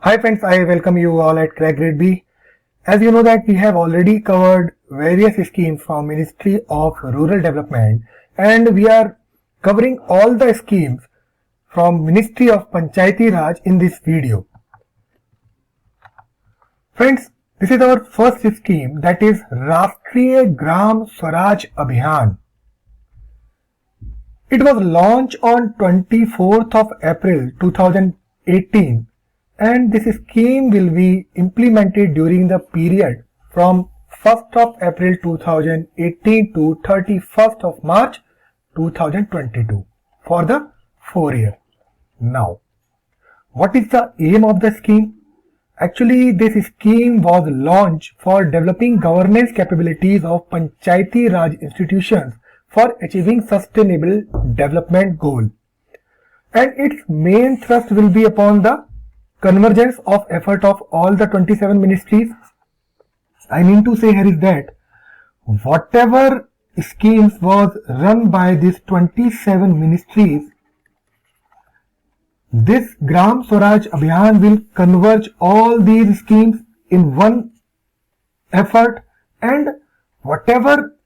Hi friends, I welcome you all at Crack Grade B. As you know that we have already covered various schemes from Ministry of Rural Development and we are covering all the schemes from Ministry of Panchayati Raj in this video. Friends, this is our first scheme, that is Rashtriya Gram Swaraj Abhiyan. It was launched on 24th of April 2018 and this scheme will be implemented during the period from 1st of April 2018 to 31st of March 2022 for the 4 years. Now, what is the aim of the scheme? Actually, this scheme was launched for developing governance capabilities of Panchayati Raj institutions for achieving sustainable development goal. And its main thrust will be upon the convergence of effort of all the 27 ministries. I mean to say here is that whatever schemes was run by these 27 ministries, this Gram Swaraj Abhiyan will converge all these schemes in one effort, and whatever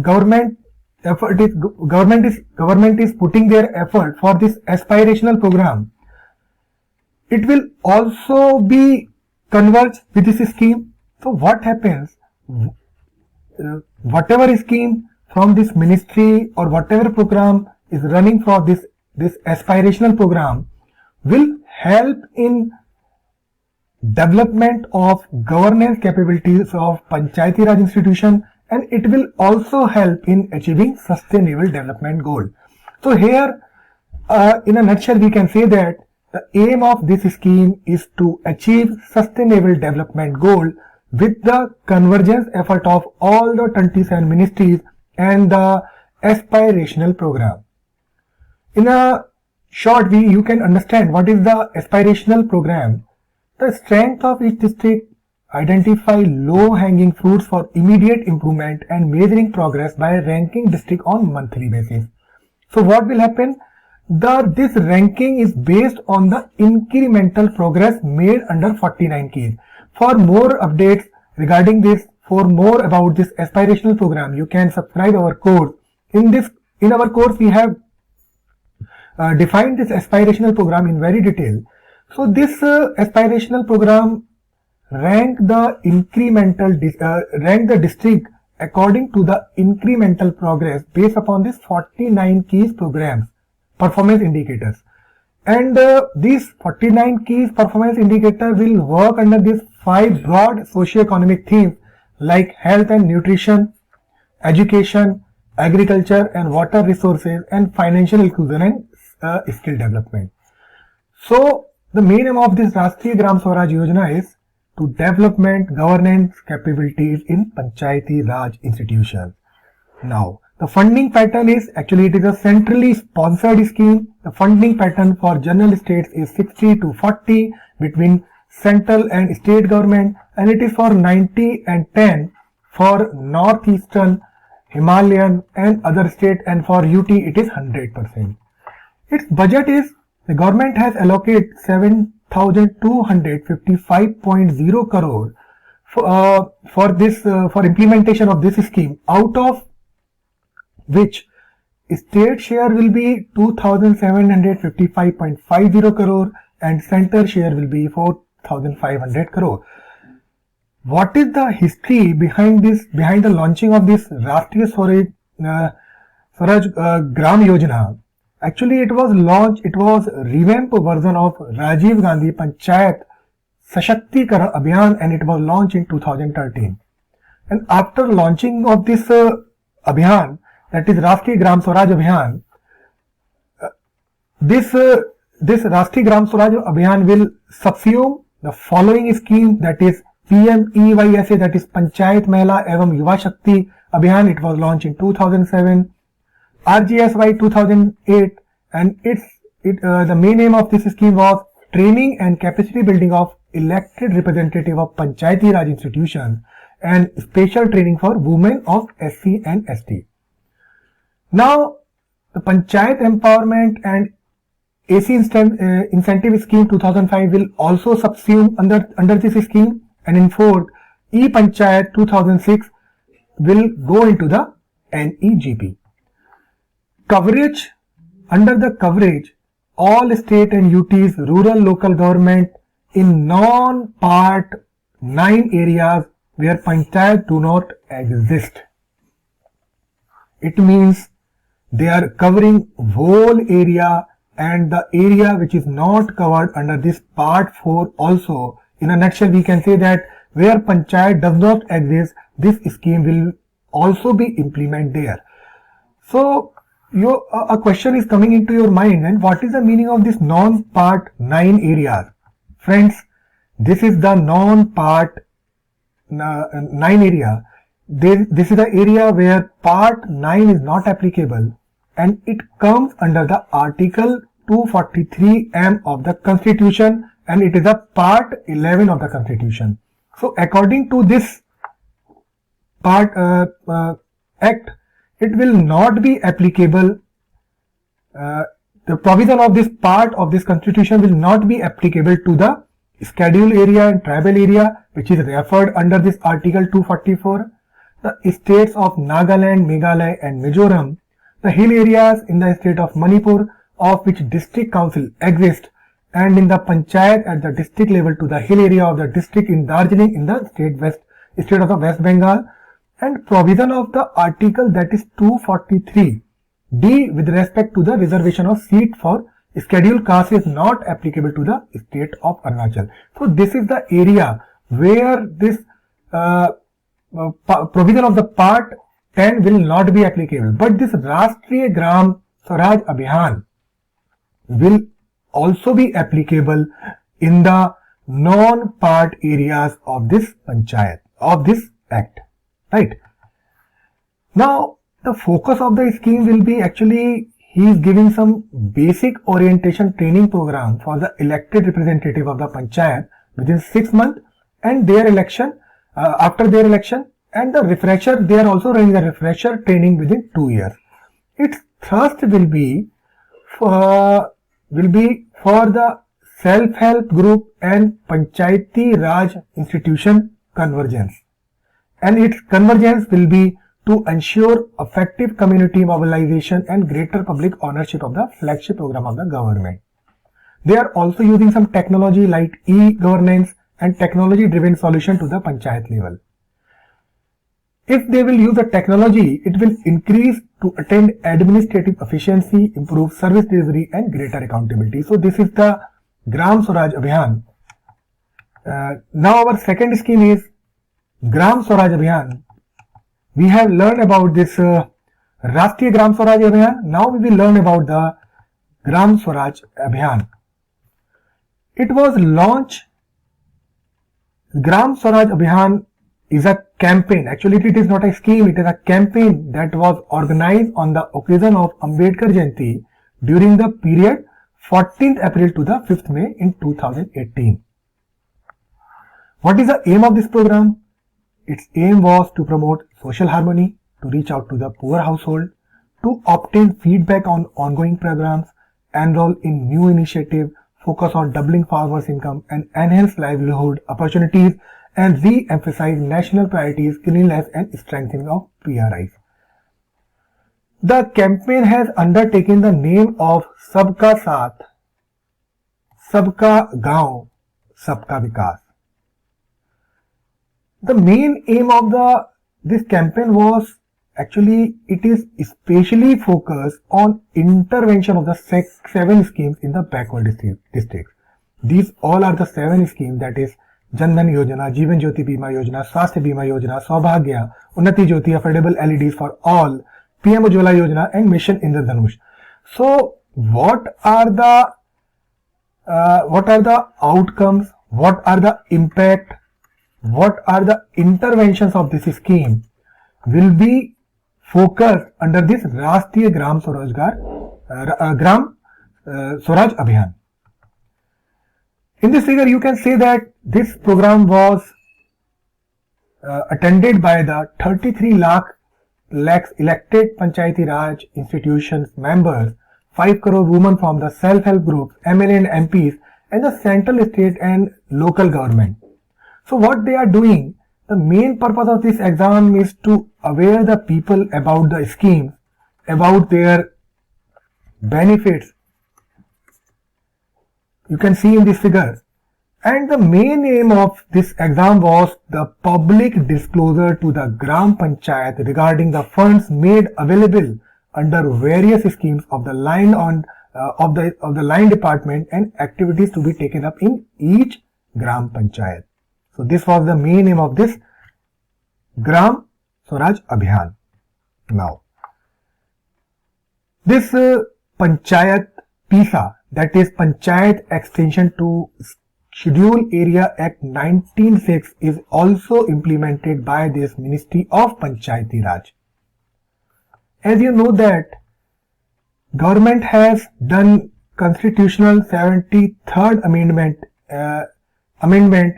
government is putting their effort for this aspirational program, it will also be converged with this scheme. So what happens, whatever scheme from this ministry or whatever program is running for this aspirational program will help in development of governance capabilities of Panchayati Raj institution, and it will also help in achieving sustainable development goal. So here in a nutshell we can say that the aim of this scheme is to achieve sustainable development goal with the convergence effort of all the 27 ministries and the aspirational program. In a short way, you can understand what is the aspirational program. The strength of each district, identify low-hanging fruits for immediate improvement and measuring progress by ranking district on monthly basis. So what will happen? This ranking is based on the incremental progress made under 49 keys. For more updates regarding this, for more about this aspirational program, you can subscribe our course. In our course, we have defined this aspirational program in very detail. So this aspirational program rank the district according to the incremental progress based upon this 49 keys programs performance indicators, and these 49 keys performance indicator will work under these 5 broad socio-economic themes like health and nutrition, education, agriculture and water resources, and financial inclusion and skill development. So the main aim of this Rashtriya Gram Swaraj Yojana is to development governance capabilities in Panchayati Raj institutions. Now, the funding pattern is, actually it is a centrally sponsored scheme. The funding pattern for general states is 60-40 between central and state government, and it is for 90 and 10 for northeastern, Himalayan and other state, and for UT it is 100%. Its budget is, the government has allocated 7,255.0 crore for implementation of this scheme, out of which state share will be 2,755.50 crore and center share will be 4,500 crore. What is the history behind the launching of this Rashtriya Swaraj Gram Yojana? Actually, it was revamped version of Rajiv Gandhi Panchayat Sashaktikara Abhiyan, and it was launched in 2013. And after launching of this Abhiyan, that is Rashtriya Gram Swaraj Abhiyan, this Rashtriya Gram Swaraj Abhiyan will subsume the following scheme, that is PMEYSA, that is Panchayat Mahila Evam Yuva Shakti Abhiyan. It was launched in 2007. RGSY 2008, and the main aim of this scheme was training and capacity building of elected representative of Panchayati Raj institutions and special training for women of SC and ST. Now, the Panchayat empowerment and Incentive Scheme 2005 will also subsume under this scheme, and in fourth, E-Panchayat 2006 will go into the NEGP. Coverage, under the coverage, all state and UTs, rural local government in non-part 9 areas where panchayat do not exist. It means they are covering whole area, and the area which is not covered under this part 4 also. In a nutshell, we can say that where panchayat does not exist, this scheme will also be implemented there. So a question is coming into your mind, and what is the meaning of this non-part 9 areas? Friends, this is the non-part 9 area. This is the area where part 9 is not applicable, and it comes under the article 243M of the Constitution, and it is a part 11 of the Constitution. So according to this part act, it will not be applicable. The provision of this part of this Constitution will not be applicable to the scheduled area and tribal area, which is referred under this article 244. The states of Nagaland, Meghalaya and Mizoram, the hill areas in the state of Manipur, of which district council exists, and in the panchayat at the district level to the hill area of the district in Darjeeling in the state of the West Bengal, and provision of the article, that is 243D, with respect to the reservation of seat for scheduled caste, is not applicable to the state of Arunachal. So this is the area where this provision of the part 10 will not be applicable, but this Rashtriya Gram Swaraj Abhiyan will also be applicable in the non-part areas of this panchayat, of this act, right? Now the focus of the scheme will be, actually he is giving some basic orientation training program for the elected representative of the panchayat within 6 months, and their election, after their election, and the refresher, they are also running the refresher training within 2 years. Its thrust will be for the self-help group and Panchayati Raj institution convergence, and its convergence will be to ensure effective community mobilization and greater public ownership of the flagship program of the government. They are also using some technology like e-governance and technology driven solution to the panchayat level. If they will use the technology, it will increase to attain administrative efficiency, improve service delivery and greater accountability. So this is the Gram Swaraj Abhiyan. Now our second scheme is Gram Swaraj Abhiyan. We have learned about this Rashtriya Gram Swaraj Abhiyan. Now we will learn about the Gram Swaraj Abhiyan. It was launched, Gram Swaraj Abhiyan is a campaign. Actually it is not a scheme, it is a campaign that was organized on the occasion of Ambedkar Jayanti during the period 14th April to the 5th May in 2018. What is the aim of this program? Its aim was to promote social harmony, to reach out to the poor household, to obtain feedback on ongoing programs, enroll in new initiative, focus on doubling farmers' income and enhance livelihood opportunities, and re-emphasize national priorities, cleanliness and strengthening of PRIs. The campaign has undertaken the name of Sabka Saath, Sabka Gaon, Sabka Vikas. The main aim of this campaign was, actually it is especially focused on intervention of the 7 schemes in the backward districts. These all are the 7 schemes, that is Jan Dhan Yojana, Jeevan Jyoti Bima Yojana, Swasthya Bima Yojana, Saubhagya, Unnati Jyoti, Affordable LEDs for all, PM Ujjwala Yojana and Mission Indradhanush. So what are the outcomes, what are the impact, what are the interventions of this scheme will be focused under this Rashtriya Gram Swaraj Abhiyan. In this figure you can say that this program was attended by the 33 lakhs elected Panchayati Raj institutions members 5 crore women from the self-help groups, MLA and MPs, and the central, state and local government. So what they are doing, the main purpose of this exam is to aware the people about the schemes, about their benefits. You can see in this figure. And the main aim of this exam was the public disclosure to the Gram Panchayat regarding the funds made available under various schemes of the line of the line department and activities to be taken up in each Gram Panchayat. So this was the main aim of this Gram Swaraj Abhiyan. Now, this Panchayat PISA, that is Panchayat Extension to Schedule Area Act 1906, is also implemented by this Ministry of Panchayati Raj. As you know that government has done Constitutional 73rd Amendment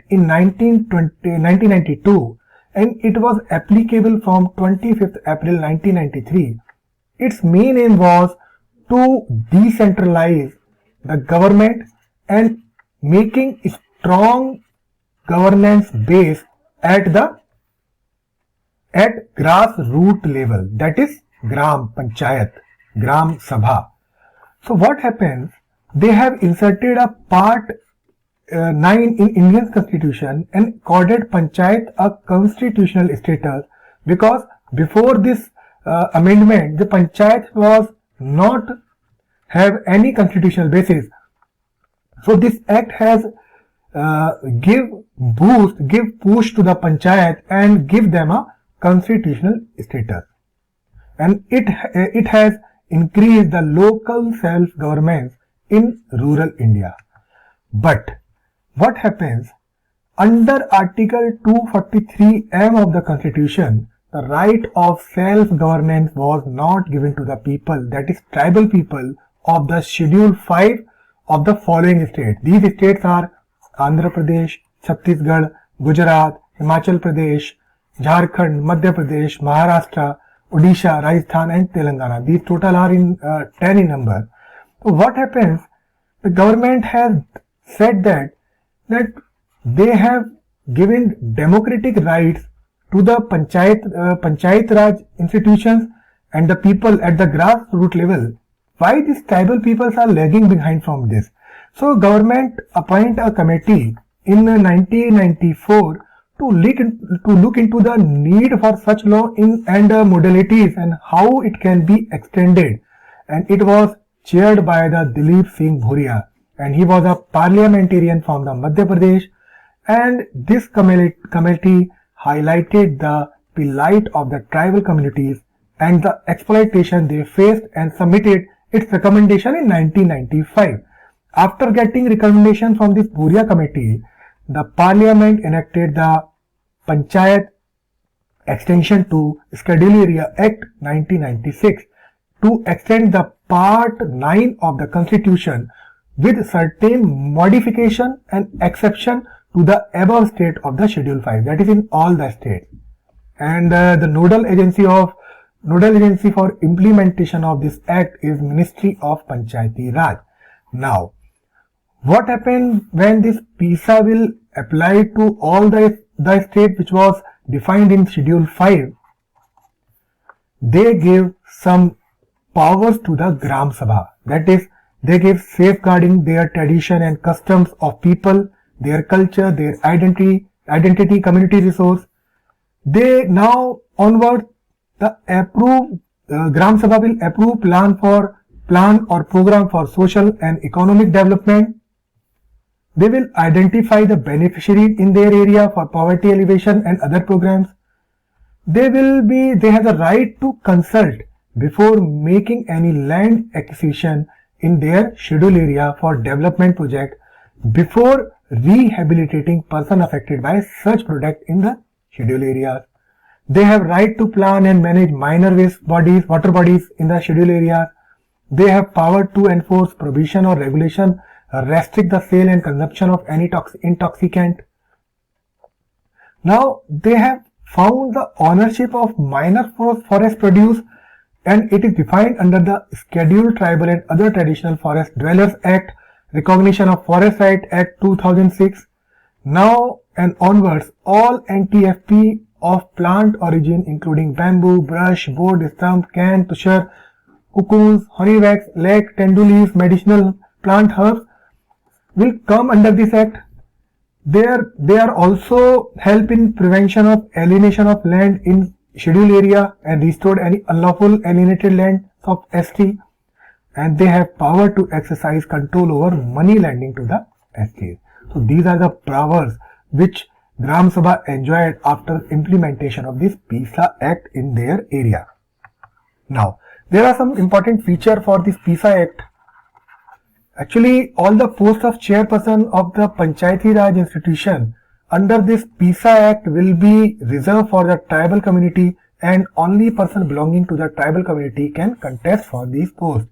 in 1992, and it was applicable from 25th April 1993. Its main aim was to decentralize the government and making strong governance base at grassroots level, that is Gram Panchayat, Gram Sabha. So what happens, they have inserted a part 9 in Indian Constitution and accorded Panchayat a constitutional status, because before this amendment the Panchayat was not have any constitutional basis. So this act has give push to the Panchayat and give them a constitutional status, and it has increased the local self-governance in rural India. But what happens, under Article 243M of the Constitution, the right of self-governance was not given to the people, that is tribal people of the Schedule 5 of the following states. These states are Andhra Pradesh, Chhattisgarh, Gujarat, Himachal Pradesh, Jharkhand, Madhya Pradesh, Maharashtra, Odisha, Rajasthan and Telangana. These total are 10 in number. So what happens, the government has said that they have given democratic rights to the Panchayat Raj institutions and the people at the grassroots level. Why these tribal peoples are lagging behind from this? So government appoint a committee in 1994 to look into the need for such law and modalities and how it can be extended. And it was chaired by the Dilip Singh Bhuria, and he was a parliamentarian from the Madhya Pradesh. And this committee highlighted the plight of the tribal communities and the exploitation they faced and submitted its recommendation in 1995. After getting recommendation from this Bhuria committee, the parliament enacted the Panchayat Extension to Schedule Area Act 1996 to extend the Part 9 of the Constitution with certain modification and exception to the above state of the Schedule 5, that is in all the states. And the nodal agency for implementation of this act is Ministry of Panchayati Raj. Now, what happened when this PISA will apply to all the state which was defined in Schedule 5? They give some powers to the Gram Sabha, that is, they give safeguarding their tradition and customs of people, their culture, their identity, community resource. They now onward the Gram Sabha will approve plan or program for social and economic development. They will identify the beneficiary in their area for poverty alleviation and other programs. They have the right to consult before making any land acquisition in their schedule area for development project before rehabilitating person affected by such product in the schedule areas. They have right to plan and manage minor water bodies in the schedule areas. They have power to enforce provision or regulation, restrict the sale and consumption of any intoxicant. Now, they have found the ownership of minor forest produce and it is defined under the Scheduled Tribal and Other Traditional Forest Dwellers Act, Recognition of Forest Right Act 2006. Now and onwards, all NTFP of plant origin including bamboo, brush, wood, stump, can, tushar, cocoons, honeywax, lake, tendu leaves, medicinal plant herbs will come under this act. They are also help in prevention of alienation of land in scheduled area and restored any unlawful alienated land of ST, and they have power to exercise control over money lending to the STs. So these are the powers which Gram Sabha enjoyed after implementation of this PISA Act in their area. Now, there are some important features for this PISA Act. Actually, all the posts of chairperson of the Panchayati Raj institution under this PISA Act will be reserved for the tribal community, and only person belonging to the tribal community can contest for these posts.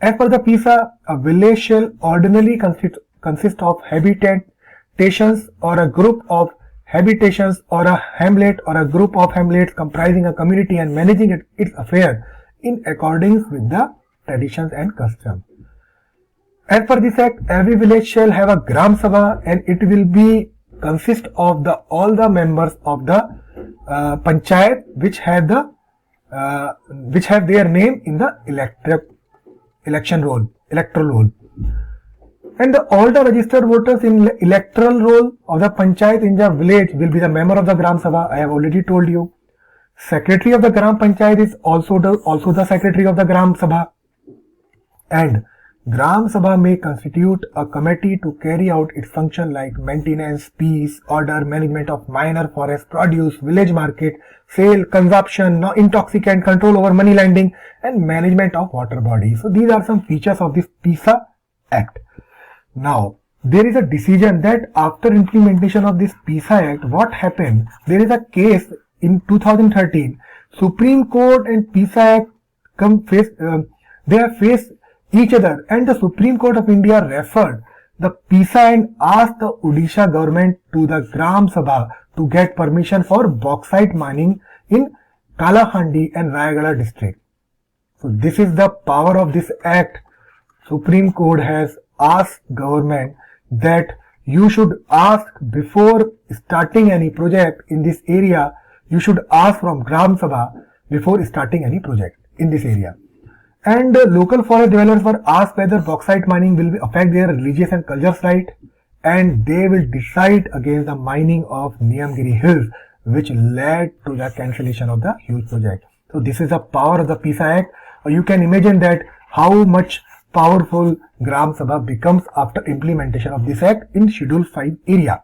As per the PISA, a village shall ordinarily consist of habitations or a group of habitations, or a hamlet or a group of hamlets comprising a community and managing its affairs in accordance with the traditions and customs. As per this act, every village shall have a Gram Sabha, and it will be consist of all the members of the panchayat which have their name in the electoral roll. And all the registered voters in electoral roll of the panchayat in the village will be the member of the Gram Sabha. I have already told you. Secretary of the Gram Panchayat is also the secretary of the Gram Sabha, and Gram Sabha may constitute a committee to carry out its function like maintenance, peace, order, management of minor forest produce, village market, sale, consumption, intoxicant, control over money lending, and management of water bodies. So these are some features of this PISA Act. Now, there is a decision that after implementation of this PISA Act, what happened? There is a case in 2013. Supreme Court and PISA Act they have faced each other, and the Supreme Court of India referred the PISA and asked the Odisha government to the Gram Sabha to get permission for bauxite mining in Kalahandi and Rayagada district. So this is the power of this act. Supreme Court has asked government that you should ask before starting any project in this area. You should ask from Gram Sabha before starting any project in this area. And local forest dwellers were asked whether bauxite mining will affect their religious and cultural right, and they will decide against the mining of Niyamgiri Hills, which led to the cancellation of the huge project. So this is the power of the PISA Act. You can imagine that how much powerful Gram Sabha becomes after implementation of this act in Schedule 5 area.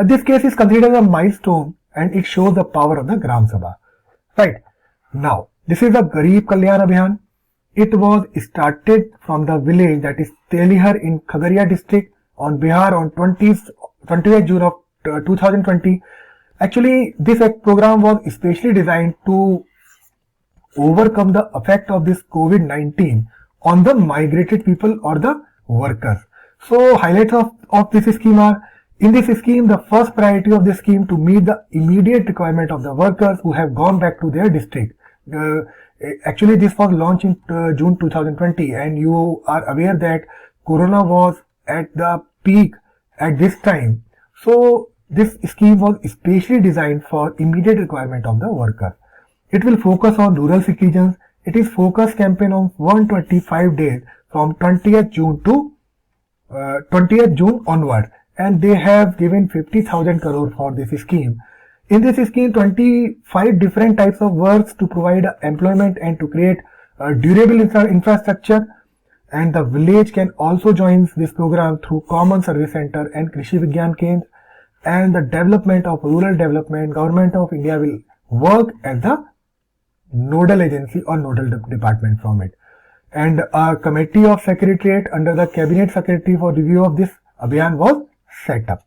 This case is considered a milestone, and it shows the power of the Gram Sabha. Right. Now, this is the Garib Kalyan Abhiyan. It was started from the village that is Telihar in Khagaria district on Bihar on 20th June of 2020. Actually, this program was especially designed to overcome the effect of this COVID-19 on the migrated people or the workers. So, highlights of this scheme are: in this scheme, the first priority of this scheme to meet the immediate requirement of the workers who have gone back to their district. Actually, this was launched in June 2020, and you are aware that Corona was at the peak at this time. So, this scheme was especially designed for immediate requirement of the workers. It will focus on rural citizens. It is focused campaign on 125 days from 20th June to 20th June onward, and they have given 50,000 crore for this scheme. In this scheme, 25 different types of works to provide employment and to create durable infrastructure, and the village can also join this program through Common Service Center and Krishi Vigyan Kendra, and the development of rural development. Government of India will work as the nodal agency or nodal department from it, and a committee of secretariat under the cabinet secretary for review of this Abhiyan was set up.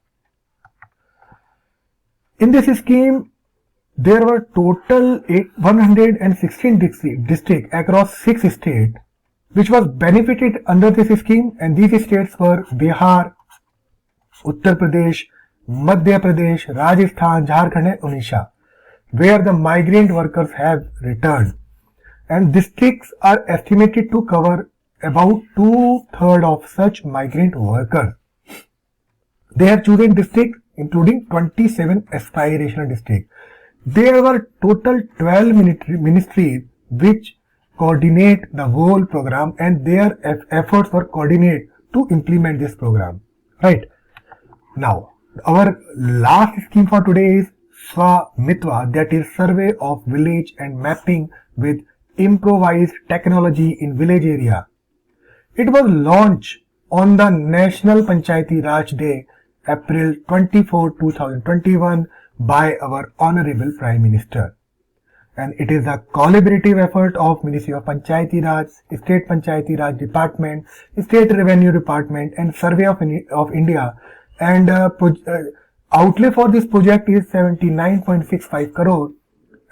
In this scheme, there were total 116 districts across 6 states which was benefited under this scheme, and these states were Bihar, Uttar Pradesh, Madhya Pradesh, Rajasthan, Jharkhand and Odisha, where the migrant workers have returned. and districts are estimated to cover about 2/3 of such migrant workers. They have chosen districts including 27 aspirational districts. There were total 12 ministries which coordinate the whole program, and their efforts were coordinated to implement this program. Right. Now, our last scheme for today is Swamitva, that is survey of village and mapping with improvised technology in village area. It was launched on the National Panchayati Raj Day, April 24, 2021 by our Honorable Prime Minister. And it is a collaborative effort of Ministry of Panchayati Raj, State Panchayati Raj Department, State Revenue Department and Survey of India. And outlay for this project is 79.65 crore,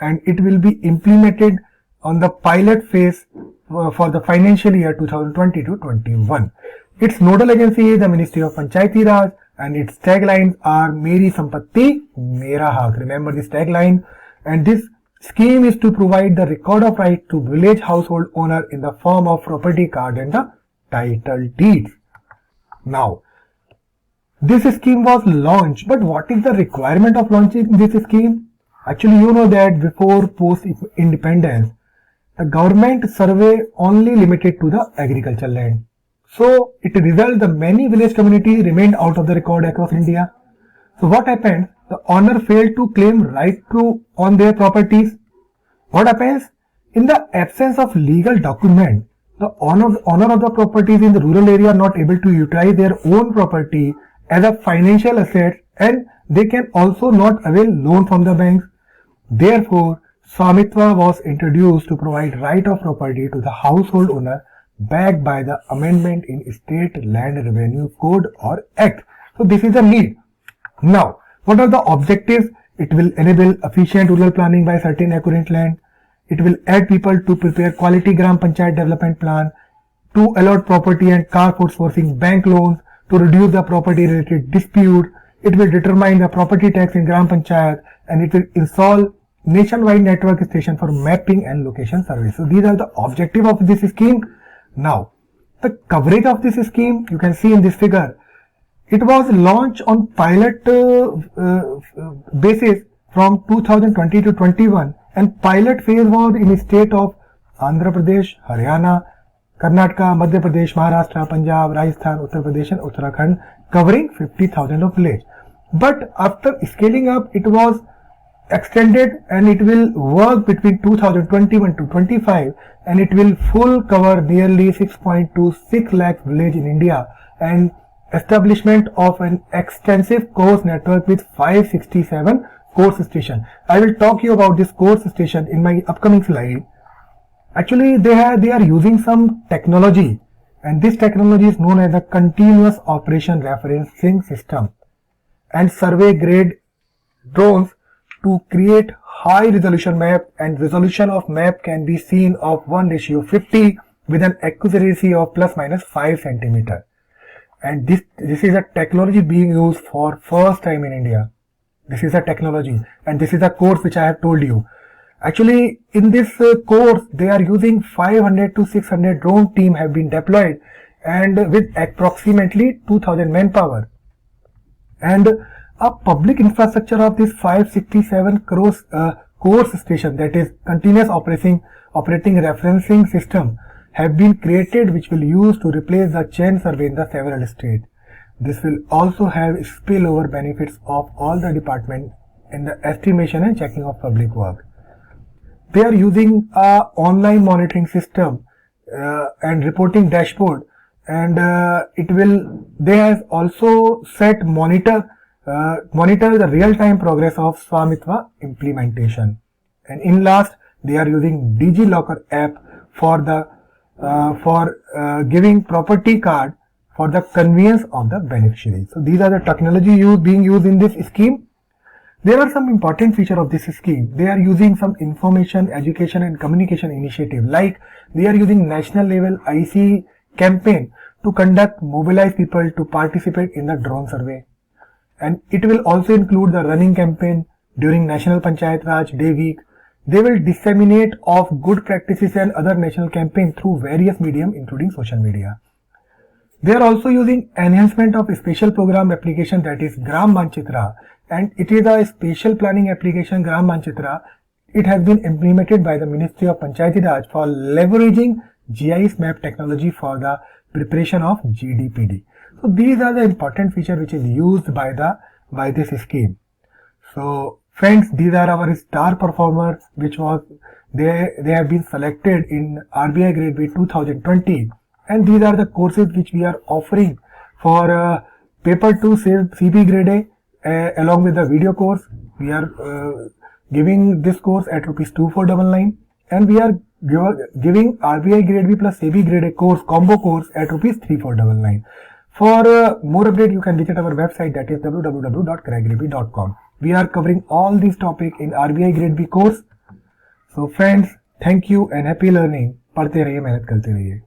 and it will be implemented on the pilot phase for the financial year 2020-21. Its nodal agency is the Ministry of Panchayati Raj, and its taglines are Meri Sampatti, Mera Haq. Remember this tagline. And this scheme is to provide the record of right to village household owner in the form of property card and the title deeds. Now, this scheme was launched, but what is the requirement of launching this scheme? Actually, you know that before post-independence, the government survey only limited to the agricultural land. So, it resulted the many village communities remained out of the record across India. So, what happened? The owner failed to claim right to on their properties. What happens? In the absence of legal document, the owner of the properties in the rural area are not able to utilize their own property as a financial asset, and they can also not avail loan from the banks. Therefore, Swamitva was introduced to provide right of property to the household owner backed by the amendment in State Land Revenue Code or Act. So this is a need. Now, what are the objectives? It will enable efficient rural planning by certain accurate land. It will aid people to prepare quality Gram Panchayat development plan, to allot property and carport sourcing bank loans, to reduce the property related dispute. It will determine the property tax in Gram Panchayat, and it will install nationwide network station for mapping and location survey. So these are the objective of this scheme. Now, the coverage of this scheme, you can see in this figure. It was launched on pilot basis from 2020 to 21, and pilot phase was in the state of Andhra Pradesh, Haryana, Karnataka, Madhya Pradesh, Maharashtra, Punjab, Rajasthan, Uttar Pradesh and Uttarakhand, covering 50,000 of village. But after scaling up, it was extended, and it will work between 2021 to 25, and it will full cover nearly 6.26 lakh village in India, and establishment of an extensive course network with 567 course stations. I will talk you about this course station in my upcoming slide. Actually, they are using some technology, and this technology is known as the continuous operation referencing system and survey grade drones to create high resolution map, and resolution of map can be seen of 1:50 with an accuracy of plus minus 5 cm. And this is a technology being used for first time in India. This is a technology, and this is a course which I have told you. Actually, in this course, they are using 500 to 600 drone team have been deployed, and with approximately 2000 manpower. And a public infrastructure of this 567 crores course station, that is continuous operating referencing system, have been created, which will use to replace the chain survey in the several states. This will also have spillover benefits of all the departments in the estimation and checking of public work. They are using a online monitoring system and reporting dashboard, and they have also set monitor the real-time progress of Swamitva implementation. And in last, they are using DigiLocker app for giving property card for the convenience of the beneficiary. So these are the technology being used in this scheme. There are some important features of this scheme. They are using some information, education and communication initiative, like they are using national level IC campaign to mobilize people to participate in the drone survey. And it will also include the running campaign during National Panchayat Raj Day week. They will disseminate of good practices and other national campaigns through various medium including social media. They are also using enhancement of a special program application that is Gram Manchitra, and it is a spatial planning application. Gram Manchitra, it has been implemented by the Ministry of Panchayati Raj for leveraging GIS map technology for the preparation of GDPD. So these are the important features which is used by this scheme. So friends, these are our star performers which was they have been selected in RBI Grade B 2020, and these are the courses which we are offering for paper 2 CB Grade A along with the video course. We are giving this course at ₹2499, and we are giving RBI Grade B plus CB Grade A course combo course at ₹3499. For more update, you can visit our website, that is www.crackgrade.com. We are covering all these topics in RBI Grade B course. So friends, thank you and happy learning. पढ़ते रहिए, मेहनत करते रहिए.